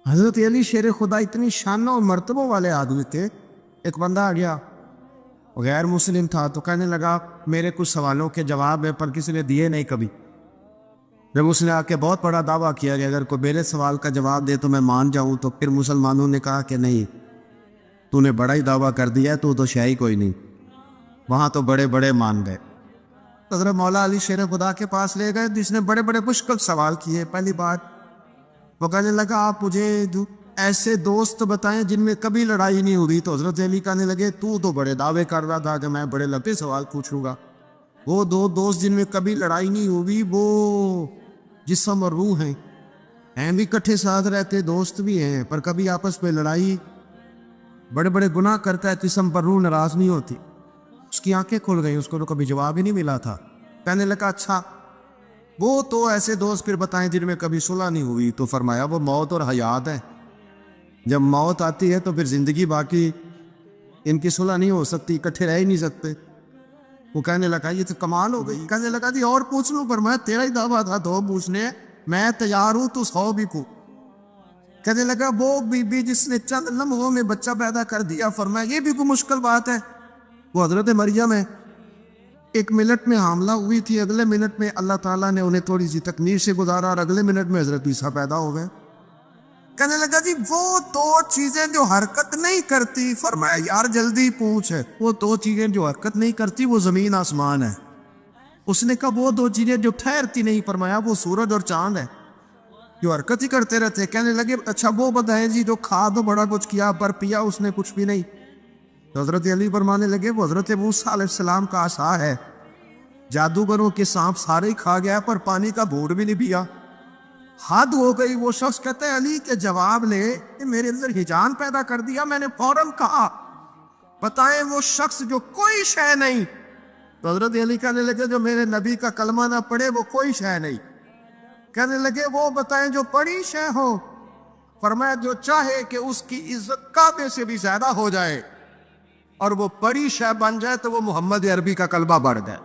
حضرت علی شیر خدا اتنی شان اور مرتبوں والے آدمی تھے. ایک بندہ آ گیا، غیر مسلم تھا، تو کہنے لگا میرے کچھ سوالوں کے جواب ہے پر کسی نے دیے نہیں کبھی. جب اس نے آ کے بہت بڑا دعویٰ کیا کہ اگر کوئی میرے سوال کا جواب دے تو میں مان جاؤں، تو پھر مسلمانوں نے کہا کہ نہیں، تو نے بڑا ہی دعویٰ کر دیا ہے، تو شے ہی کوئی نہیں. وہاں تو بڑے بڑے مان گئے. حضرت مولا علی شیر خدا کے پاس لے گئے، جس نے بڑے بڑے مشکل سوال کیے. پہلی بات وہ کہنے لگا آپ مجھے ایسے دوست بتائیں جن میں کبھی لڑائی نہیں ہوئی. تو حضرت علی کہنے لگے تو بڑے دعوے کر رہا تھا کہ میں بڑے لمبے سوال پوچھوں گا. وہ دو دوست جن میں کبھی لڑائی نہیں ہوئی وہ جسم اور روح ہیں بھی کٹھے ساتھ رہتے، دوست بھی ہیں، پر کبھی آپس میں لڑائی، بڑے بڑے گناہ کرتا ہے، جسم پر روح ناراض نہیں ہوتی. اس کی آنکھیں کھل گئیں، اس کو تو کبھی جواب ہی نہیں ملا تھا. کہنے لگا اچھا وہ تو ایسے دوست پھر بتائیں جن میں کبھی صلح نہیں ہوئی. تو فرمایا وہ موت اور حیات ہے. جب موت آتی ہے تو پھر زندگی باقی ان کی صلح نہیں ہو سکتی، اکٹھے رہ ہی نہیں سکتے. وہ کہنے لگا یہ تو کمال ہو گئی. کہنے لگا جی اور پوچھ لوں؟ پر میں تیرا ہی دعویٰ تھا دو پوچھنے، میں تیار ہوں، تو 100 بھی کو. کہنے لگا وہ بی بی جس نے چند لمحوں میں بچہ پیدا کر دیا، فرمایا یہ بھی کوئی مشکل بات ہے؟ وہ حضرت مریم ہے. 1 منٹ میں حاملہ ہوئی تھی، اگلے منٹ میں اللہ تعالیٰ نے انہیں تھوڑی سی تکلیف سے گزارا اور اگلے منٹ میں حضرت عیسیٰ پیدا ہو گئے. کہنے لگا جی وہ 2 چیزیں جو حرکت نہیں کرتی، فرمایا یار جلدی پوچھ ہے. وہ 2 چیزیں جو حرکت نہیں کرتی وہ زمین آسمان ہے. اس نے کہا وہ 2 چیزیں جو ٹھہرتی نہیں، فرمایا وہ سورج اور چاند ہے جو حرکت ہی کرتے رہتے. کہنے لگے اچھا وہ بتائیں جی جو کھا تو بڑا کچھ کیا پر پیا اس نے کچھ بھی نہیں. تو حضرت علی فرمانے لگے وہ حضرت موسیٰ علیہ السلام کا عصا ہے، جادوگروں کے سانپ سارے ہی کھا گیا پر پانی کا گھونٹ بھی نہیں پیا. حد ہو گئی. وہ شخص کہتا ہے علی کے جواب لے کہ میرے اندر ہجان پیدا کر دیا. میں نے فوراً کہا بتائیں وہ شخص جو کوئی شے نہیں. تو حضرت علی کہنے لگے جو میرے نبی کا کلمہ نہ پڑھے وہ کوئی شے نہیں. کہنے لگے وہ بتائیں جو بڑی شے ہو. فرمایا جو چاہے کہ اس کی عزت کعبے سے بھی زیادہ ہو جائے اور وہ بڑی شے بن جائے تو وہ محمد عربی کا کلمہ پڑھ جائے.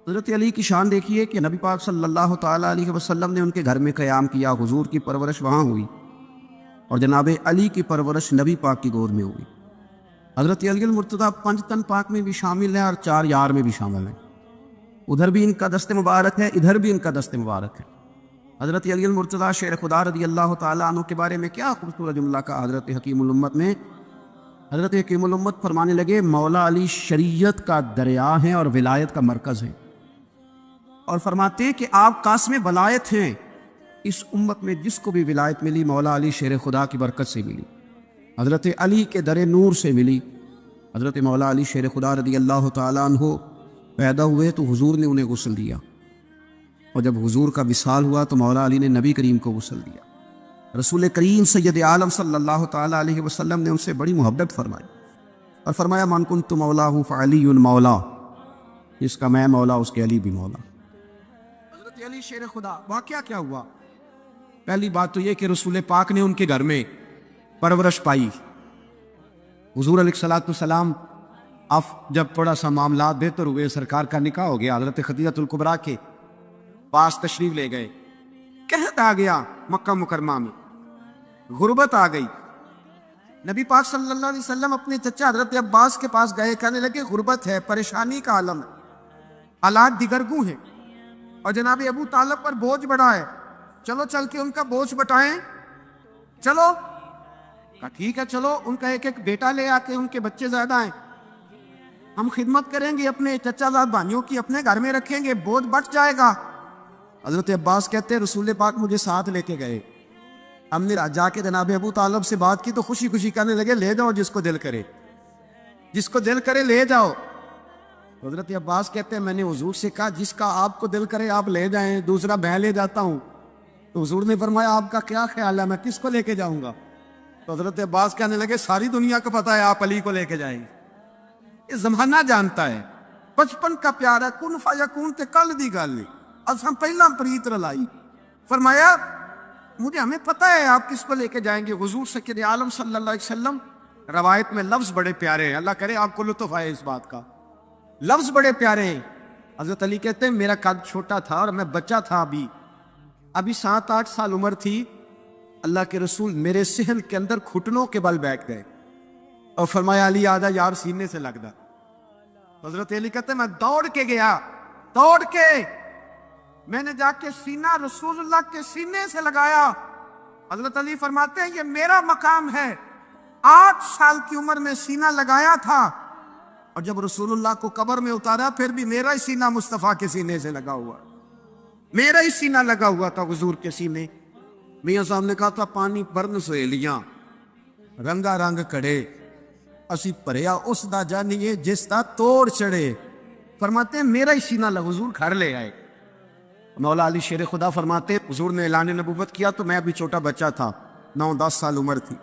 حضرت علی کی شان دیکھیے کہ نبی پاک صلی اللہ تعالیٰ علیہ وسلم نے ان کے گھر میں قیام کیا، حضور کی پرورش وہاں ہوئی اور جناب علی کی پرورش نبی پاک کی گود میں ہوئی. حضرت علی المرتضیٰ 5 تن پاک میں بھی شامل ہیں اور 4 یار میں بھی شامل ہیں. ادھر بھی ان کا دست مبارک ہے، ادھر بھی ان کا دست مبارک ہے. حضرت علی المرتضیٰ شیر خدا رضی اللہ تعالیٰ عنہ کے بارے میں کیا خوبصورت جملہ کا حضرت حکیم الامت میں. حضرت حکیم الامت فرمانے لگے مولا علی شریعت کا دریا ہیں اور ولایت کا مرکز ہیں، اور فرماتے ہیں کہ آپ قاسم ولایت ہیں. اس امت میں جس کو بھی ولایت ملی مولا علی شیر خدا کی برکت سے ملی، حضرت علی کے در نور سے ملی. حضرت مولا علی شیر خدا رضی اللہ تعالیٰ عنہ پیدا ہوئے تو حضور نے انہیں غسل دیا، اور جب حضور کا وصال ہوا تو مولا علی نے نبی کریم کو غسل دیا. رسول کریم سید عالم صلی اللہ تعالیٰ علیہ وسلم نے ان سے بڑی محبت فرمائی اور فرمایا من کنت مولاہ فعلی مولا، جس کا میں مولا اس کے علی بھی مولا. حضرت علی شیر خدا واقعہ کیا ہوا؟ پہلی بات تو یہ کہ رسول پاک نے ان کے گھر میں پرورش پائی. حضور علیہ الصلوۃ والسلام اب جب تھوڑا سا معاملات بہتر ہوئے، سرکار کا نکاح ہو گیا، حضرت خدیجہ الکبریٰ کے پاس تشریف لے گئے. قحط آ گیا مکہ مکرمہ میں، غربت آ گئی. نبی پاک صلی اللہ علیہ وسلم اپنے چچا حضرت عباس کے پاس گئے. کہنے لگے غربت ہے، پریشانی کا عالم ہے، حالات دیگرگوں ہیں اور جناب ابو طالب پر بوجھ بڑھا ہے، چلو چل کے ان کا بوجھ بٹائیں. چلو کہا ٹھیک ہے، چلو ان کا ایک بیٹا لے آ کے، ان کے بچے زیادہ ہیں، ہم خدمت کریں گے اپنے چچا زاد بھائیوں کی، اپنے گھر میں رکھیں گے، بوجھ بٹ جائے گا. حضرت عباس کہتے ہیں رسول پاک مجھے ساتھ لے کے گئے. ہم نے جا کے جناب ابو طالب سے بات کی تو خوشی خوشی کہنے لگے لے جاؤ جس کو دل کرے، جس کو دل کرے لے جاؤ. حضرت عباس کہتے ہیں میں نے حضور سے کہا جس کا آپ کو دل کرے آپ لے جائیں، دوسرا میں لے جاتا ہوں. تو حضور نے فرمایا آپ کا کیا خیال ہے، میں کس کو لے کے جاؤں گا؟ تو حضرت عباس کہنے لگے ساری دنیا کو پتہ ہے آپ علی کو لے کے جائیں گے، یہ زمانہ جانتا ہے، بچپن کا پیار ہے، کن فیکون تے کل دی گل نہیں، اساں پہلا پریت رلائی. فرمایا مجھے ہمیں پتہ ہے آپ کس کو لے کے جائیں گے. حضور سید عالم صلی اللہ علیہ وسلم روایت میں لفظ بڑے پیارے ہیں، اللہ کرے آپ کو لطف آئے اس بات کا، لفظ بڑے پیارے ہیں. حضرت علی کہتے ہیں میرا قد چھوٹا تھا اور میں بچہ تھا، ابھی 7-8 سال عمر تھی. اللہ کے رسول میرے صحن کے اندر گھٹنوں کے بل بیٹھ گئے اور فرمایا علی آجا یار سینے سے لگ دا. حضرت علی کہتے ہیں میں دوڑ کے گیا, دوڑ کے میں نے جا کے سینہ رسول اللہ کے سینے سے لگایا. حضرت علی فرماتے ہیں یہ میرا مقام ہے. 8 سال کی عمر میں سینہ لگایا تھا اور جب رسول اللہ کو قبر میں اتارا پھر بھی میرا ہی سینہ مصطفیٰ کے سینے سے لگا ہوا, میرا ہی سینہ لگا ہوا تھا حضور کے سینے. میاں صاحب نے کہا تھا پانی بھرن سہیلیاں رنگا رنگ کڑے اسی پریا اس دا جانیے جس دا توڑ چڑھے. فرماتے ہیں میرا ہی سینہ لگا, حضور گھر لے آئے. مولا علی شیر خدا فرماتے ہیں حضور نے اعلان نبوت کیا تو میں ابھی چھوٹا بچہ تھا, 9-10 سال عمر تھی.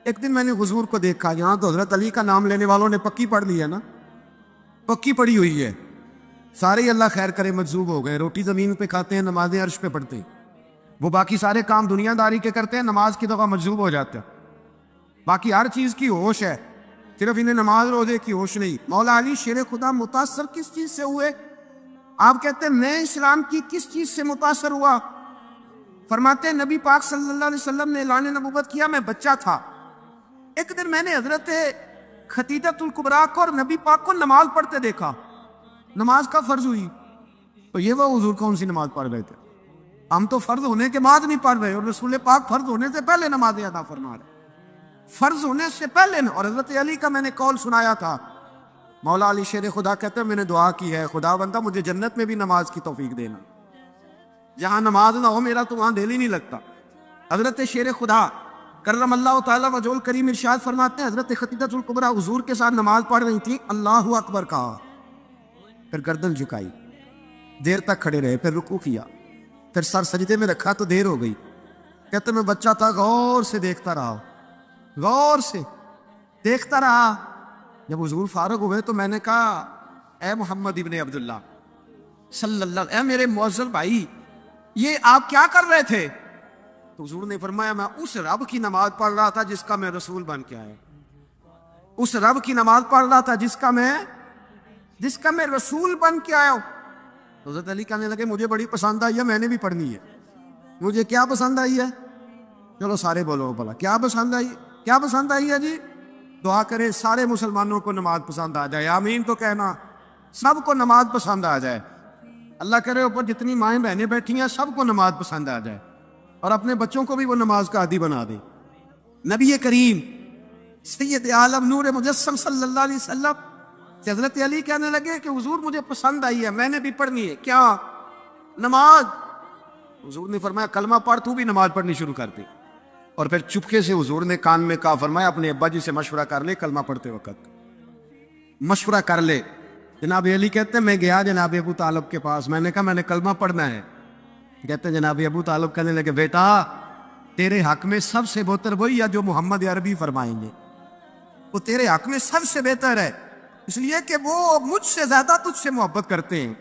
ایک دن میں نے حضور کو دیکھا, یہاں تو حضرت علی کا نام لینے والوں نے پکی پڑھ لی ہے نا, پکی پڑھی ہوئی ہے, سارے ہی اللہ خیر کرے مجذوب ہو گئے. روٹی زمین پہ کھاتے ہیں, نمازیں عرش پہ پڑھتے ہیں. وہ باقی سارے کام دنیا داری کے کرتے ہیں, نماز کی دفعہ مجذوب ہو جاتے ہیں. باقی ہر چیز کی ہوش ہے, صرف انہیں نماز روزے کی ہوش نہیں. مولا علی شیر خدا متاثر کس چیز سے ہوئے؟ آپ کہتے ہیں میں اسلام کی کس چیز سے متاثر ہوا؟ فرماتے ہیں نبی پاک صلی اللہ علیہ وسلم نے اعلان نبوت کیا, میں بچہ تھا. ایک دن میں نے حضرت خدیجہ الکبریٰ کو اور نبی پاک کو نماز پڑھتے دیکھا. نماز کا فرض ہوئی تو یہ وہ حضور کون سی نماز پڑھ رہے تھے؟ ہم تو فرض ہونے کے بعد نہیں پڑھ رہے, اور رسول پاک فرض ہونے سے پہلے نمازیں ادا فرما رہے, فرض ہونے سے پہلے. اور حضرت علی کا میں نے قول سنایا تھا. مولا علی شیر خدا کہتے ہیں میں نے دعا کی ہے خدا بندہ مجھے جنت میں بھی نماز کی توفیق دینا, جہاں نماز نہ ہو میرا تو وہاں دل ہی نہیں لگتا. حضرت شیر خدا کرم اللہ تعالیٰ وجہ الکریم ارشاد فرماتے ہیں حضرت خدیجہ الکبریٰ حضور کے ساتھ نماز پڑھ رہی تھی, اللہ اکبر کہا, پھر گردن جھکائی, دیر تک کھڑے رہے, پھر رکوع کیا, پھر سر سجدے میں رکھا تو دیر ہو گئی. کہتے میں بچہ تھا, غور سے دیکھتا رہا, غور سے دیکھتا رہا. جب حضور فارغ ہوئے تو میں نے کہا اے محمد ابن عبداللہ صلی اللہ, اے میرے معزز بھائی یہ آپ کیا کر رہے تھے؟ تو حضور نے فرمایا میں اس رب کی نماز پڑھ رہا تھا جس کا میں رسول بن کے آیا, اس رب کی نماز پڑھ رہا تھا جس کا میں رسول بن کے آیا ہوں. حضرت علی کہنے لگے مجھے بڑی پسند آئی ہے, میں نے بھی پڑھنی ہے. مجھے کیا پسند آئی ہے؟ چلو سارے بولو بلا کیا پسند آئی, کیا پسند آئی ہے جی؟ دعا کرے سارے مسلمانوں کو نماز پسند آ جائے, آمین تو کہنا, سب کو نماز پسند آ جائے. اللہ کرے اوپر جتنی مائیں بہنیں بیٹھی ہیں سب کو نماز پسند آ جائے, اور اپنے بچوں کو بھی وہ نماز کا عادی بنا دے. نبی کریم سید عالم نور مجسم صلی اللہ علیہ وسلم سے حضرت علی کہنے لگے کہ حضور مجھے پسند آئی ہے, میں نے بھی پڑھنی ہے. کیا؟ نماز. حضور نے فرمایا کلمہ پڑھ, تو بھی نماز پڑھنی شروع کر دے. اور پھر چپکے سے حضور نے کان میں کہا, فرمایا اپنے ابا جی سے مشورہ کر لے, کلمہ پڑھتے وقت مشورہ کر لے. جناب علی کہتے ہیں میں گیا جناب ابو طالب کے پاس, میں نے کہا میں نے کلمہ پڑھنا ہے. کہتے ہیں جناب ابو طالب کہنے لگے بیٹا تیرے حق میں سب سے بہتر وہی ہے جو محمد عربی فرمائیں گے, وہ تیرے حق میں سب سے بہتر ہے, اس لیے کہ وہ مجھ سے زیادہ تجھ سے محبت کرتے ہیں.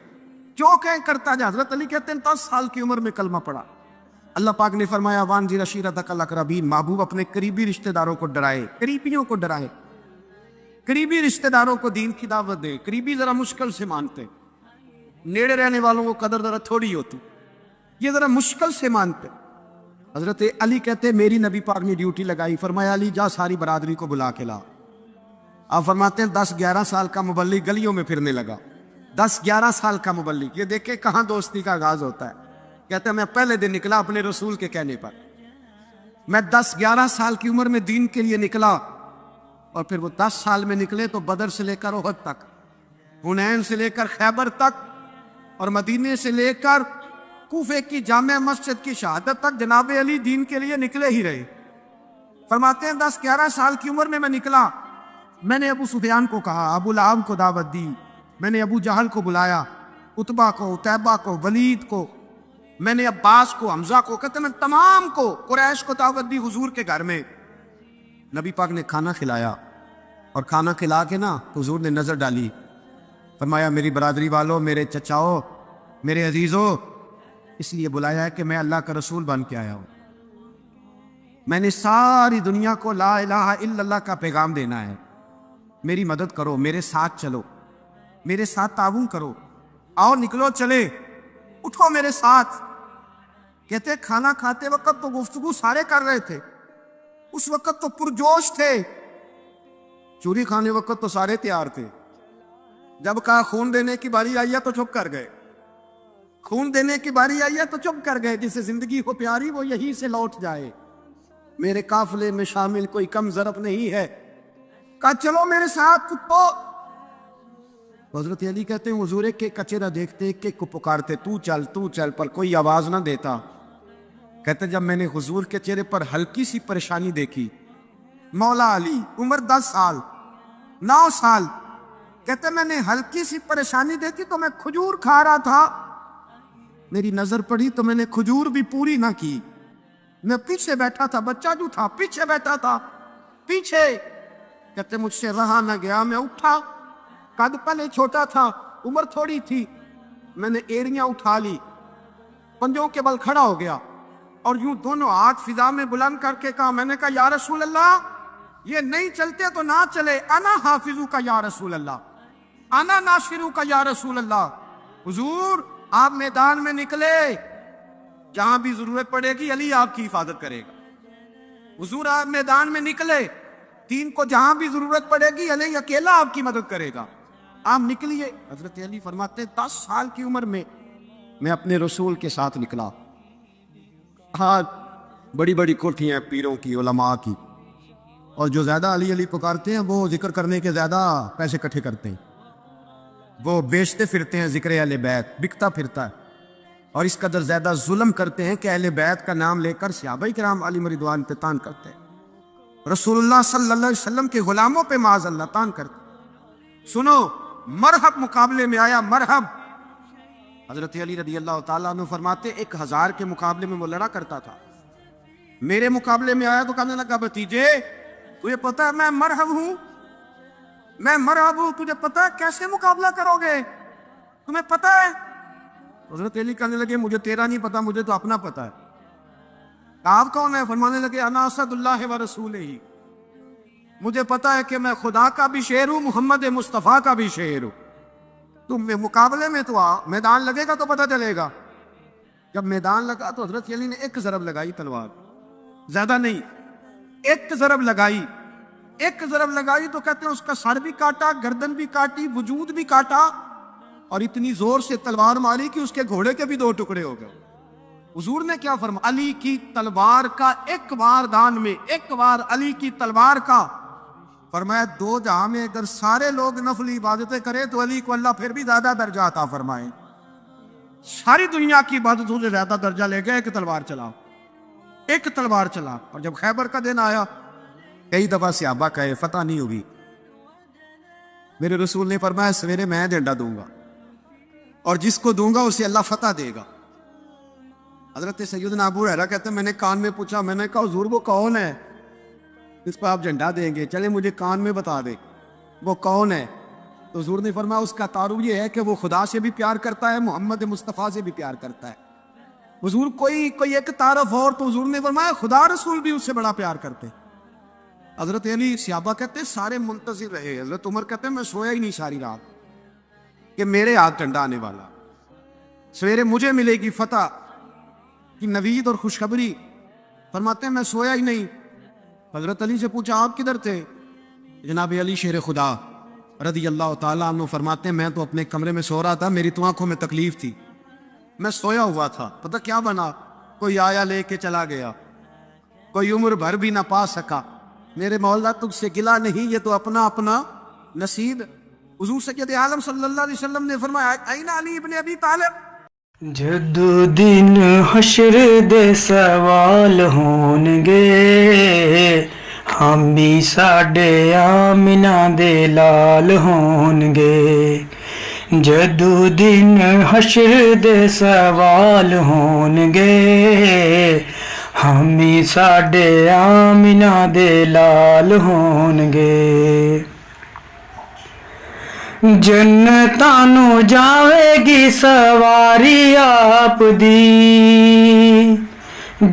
جو کہیں کرتا جا. حضرت علی کہتے ہیں 10 سال کی عمر میں کلمہ پڑھا. اللہ پاک نے فرمایا وانذر عشیرتک الاقربین, محبوب اپنے قریبی رشتہ داروں کو ڈرائے, قریبیوں کو ڈرائے, قریبی رشتہ داروں کو دین کی دعوت دے. قریبی ذرا مشکل سے مانتے, نیڑے رہنے والوں کو قدر ذرا تھوڑی ہوتی, یہ ذرا مشکل سے مانتے. حضرت علی کہتے میری نبی پاک نے ڈیوٹی لگائی, فرمایا علی جا ساری برادری کو بلا کے لا. آپ فرماتے ہیں 10-11 سال کا مبلغ گلیوں میں پھرنے لگا. 10-11 سال کا مبلغ, یہ دیکھیں کہاں دوستی کا آغاز ہوتا ہے. کہتے ہیں میں پہلے دن نکلا اپنے رسول کے کہنے پر, میں 10-11 سال کی عمر میں دین کے لیے نکلا, اور پھر وہ 10 سال میں نکلے تو بدر سے لے کر احد تک, حنین سے لے کر خیبر تک, اور مدینے سے لے کر کوفے کی جامع مسجد کی شہادت تک جناب علی دین کے لیے نکلے ہی رہے. فرماتے ہیں 10-11 سال کی عمر میں نکلا. میں نے ابو سفیان کو کہا, ابو لہب کو دعوت دی, میں نے ابو جہل کو بلایا, عتبہ کو, عتیبہ کو, ولید کو, میں نے عباس کو, حمزہ کو, کہتے میں تمام کو, قریش کو دعوت دی حضور کے گھر میں. نبی پاک نے کھانا کھلایا, اور کھانا کھلا کے نا حضور نے نظر ڈالی, فرمایا میری برادری والوں, میرے چچاؤ, میرے عزیزوں, اس لیے بلایا ہے کہ میں اللہ کا رسول بن کے آیا ہوں. میں نے ساری دنیا کو لا الہ الا اللہ کا پیغام دینا ہے. میری مدد کرو, میرے ساتھ چلو, میرے ساتھ تعاون کرو, آؤ نکلو چلے, اٹھو میرے ساتھ. کہتے کھانا کھاتے وقت تو گفتگو سارے کر رہے تھے، اس وقت تو پرجوش تھے، چوری کھانے وقت تو سارے تیار تھے، جب کہا خون دینے کی باری آئی ہے تو چپ کر گئے، خون دینے کی باری آئی ہے تو چپ کر گئے، جسے زندگی کو پیاری وہ یہیں سے لوٹ جائے، میرے قافلے میں شامل کوئی کم ضرب نہیں ہے، کہا چلو میرے ساتھ کتو۔ حضرت علی کہتے ہیں حضور ایک کچرا دیکھتے ایک کو پکارتے تو چل، پر کوئی آواز نہ دیتا۔ کہتے جب میں نے حضور کے چہرے پر ہلکی سی پریشانی دیکھی، مولا علی عمر 10 سال 9 سال، کہتے میں نے ہلکی سی پریشانی دیکھی تو میں کھجور کھا رہا تھا، میری نظر پڑی تو میں نے کھجور بھی پوری نہ کی، میں پیچھے بیٹھا تھا، بچہ جو تھا پیچھے بیٹھا تھا پیچھے، کہتے مجھ سے رہا نہ گیا، میں اٹھا، قد پہلے چھوٹا تھا عمر تھوڑی تھی، میں نے ایڑیاں اٹھا لی، پنجوں کے بل کھڑا ہو گیا اور یوں دونوں ہاتھ فضا میں بلند کر کے کہا، میں نے کہا یا رسول اللہ یہ نہیں چلتے تو نہ چلے، انا حافظو کا یا رسول اللہ، انا ناصرو کا یا رسول اللہ، حضور آپ میدان میں نکلے، جہاں بھی ضرورت پڑے گی علی آپ کی حفاظت کرے گا، حضور آپ میدان میں نکلے، دین کو جہاں بھی ضرورت پڑے گی علی اکیلا آپ کی مدد کرے گا، آپ نکلیے۔ حضرت علی فرماتے 10 سال کی عمر میں میں اپنے رسول کے ساتھ نکلا، ہاں بڑی بڑی کوٹھیاں پیروں کی علماء کی، اور جو زیادہ علی علی پکارتے ہیں وہ ذکر کرنے کے زیادہ پیسے اکٹھے کرتے ہیں، وہ بیچتے پھرتے ہیں ذکر اہل بیت، بکتا پھرتا ہے، اور اس قدر زیادہ ظلم کرتے ہیں کہ اہل بیت کا نام لے کر صحابہ کرام علیہ رضوان پہ تان کرتے ہیں، رسول اللہ صلی اللہ علیہ وسلم کے غلاموں پہ معاذ اللہ تان کرتے ہیں۔ سنو مرحب مقابلے میں آیا، مرحب۔ حضرت علی رضی اللہ تعالیٰ عنہ فرماتے 1000 کے مقابلے میں وہ لڑا کرتا تھا، میرے مقابلے میں آیا تو کہنے لگا بھتیجے تجھے پتہ ہے میں مرحب ہوں، میں مرحب ہوں، تجھے پتہ ہے کیسے مقابلہ کرو گے، تمہیں پتہ ہے؟ حضرت علی کہنے لگے مجھے تیرا نہیں پتا، مجھے تو اپنا پتا ہے۔ آپ کون ہے؟ فرمانے لگے انا اسد اللہ و رسولہ، مجھے پتا ہے کہ میں خدا کا بھی شعر ہوں، محمد مصطفیٰ کا بھی شعر ہوں، تم مقابلے میں تو آ، میدان لگے گا تو پتہ چلے گا۔ جب میدان لگا تو حضرت علی نے ایک ضرب لگائی تلوار، زیادہ نہیں، ایک ضرب لگائی، ایک ضرب لگائی تو کہتے ہیں اس کا سر بھی کاٹا، گردن بھی کاٹی، وجود بھی کاٹا، اور اتنی زور سے تلوار ماری کہ اس کے گھوڑے کے بھی 2 ٹکڑے ہو گئے۔ حضور نے کیا فرمایا؟ علی کی تلوار کا ایک بار دان میں، ایک بار علی کی تلوار کا، فرمایا 2 جہاں میں اگر سارے لوگ نفلی عبادتیں کریں تو علی کو اللہ پھر بھی زیادہ درجہ عطا فرمائے، ساری دنیا کی عبادتوں سے زیادہ درجہ لے گئے، ایک تلوار چلا، ایک تلوار چلا۔ اور جب خیبر کا دن آیا، کئی دفعہ صحابہ کہے فتح نہیں ہوگی، میرے رسول نے فرمایا سویرے میں جھنڈا دوں گا، اور جس کو دوں گا اسے اللہ فتح دے گا۔ حضرت سیدنا ابو ہریرہ کہتے ہیں میں نے کان میں پوچھا، میں نے کہا حضور وہ کون ہے اس کو آپ جھنڈا دیں گے؟ چلے مجھے کان میں بتا دے وہ کون ہے۔ تو حضور نے فرمایا اس کا تعارف یہ ہے کہ وہ خدا سے بھی پیار کرتا ہے، محمد مصطفیٰ سے بھی پیار کرتا ہے۔ حضور کوئی ایک تعارف اور، تو حضور نے فرمایا خدا رسول بھی اس سے بڑا پیار کرتے۔ حضرت علی صحابہ کہتے ہیں سارے منتظر رہے، حضرت عمر کہتے ہیں میں سویا ہی نہیں ساری رات کہ میرے ہاتھ جھنڈا آنے والا، سویرے مجھے ملے گی فتح کی نوید اور خوشخبری۔ فرماتے ہیں میں سویا ہی نہیں۔ حضرت علی سے پوچھا آپ کدھر تھے؟ جناب علی شیر خدا رضی اللہ تعالیٰ عنہ فرماتے ہیں میں تو اپنے کمرے میں سو رہا تھا، میری تو آنکھوں میں تکلیف تھی، میں سویا ہوا تھا، پتہ کیا بنا، کوئی آیا لے کے چلا گیا، کوئی عمر بھر بھی نہ پا سکا۔ میرے مولا تجھ سے گلا نہیں، یہ تو اپنا اپنا نصیب۔ حضور سید عالم صلی اللہ علیہ وسلم نے فرمایا این علی ابن ابی طالب، جدو دن حشر دے سوال ہون گے، ہم بھی ساڈے آمنہ دے لال ہون گے، جدو دن حشر دے سوال ہون گے، ہم بھی ساڈے آمنہ دے لال ہون گے، جنتانو جاوے گی سواری آپ دی،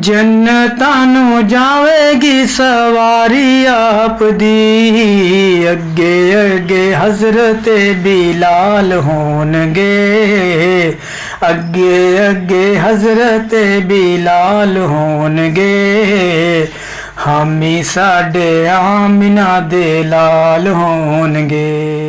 جنتانو جاوے گی سواری آپ دی، اگے اگے حضرت بلال ہون گے، ਅੱਗੇ ਅੱਗੇ ਹਜ਼ਰਤ ਬਿਲਾਲ ਹੋਣਗੇ, ਹਾਮੀ ਸਾਡੇ ਆਮਿਨਾ ਦੇ ਲਾਲ ਹੋਣਗੇ।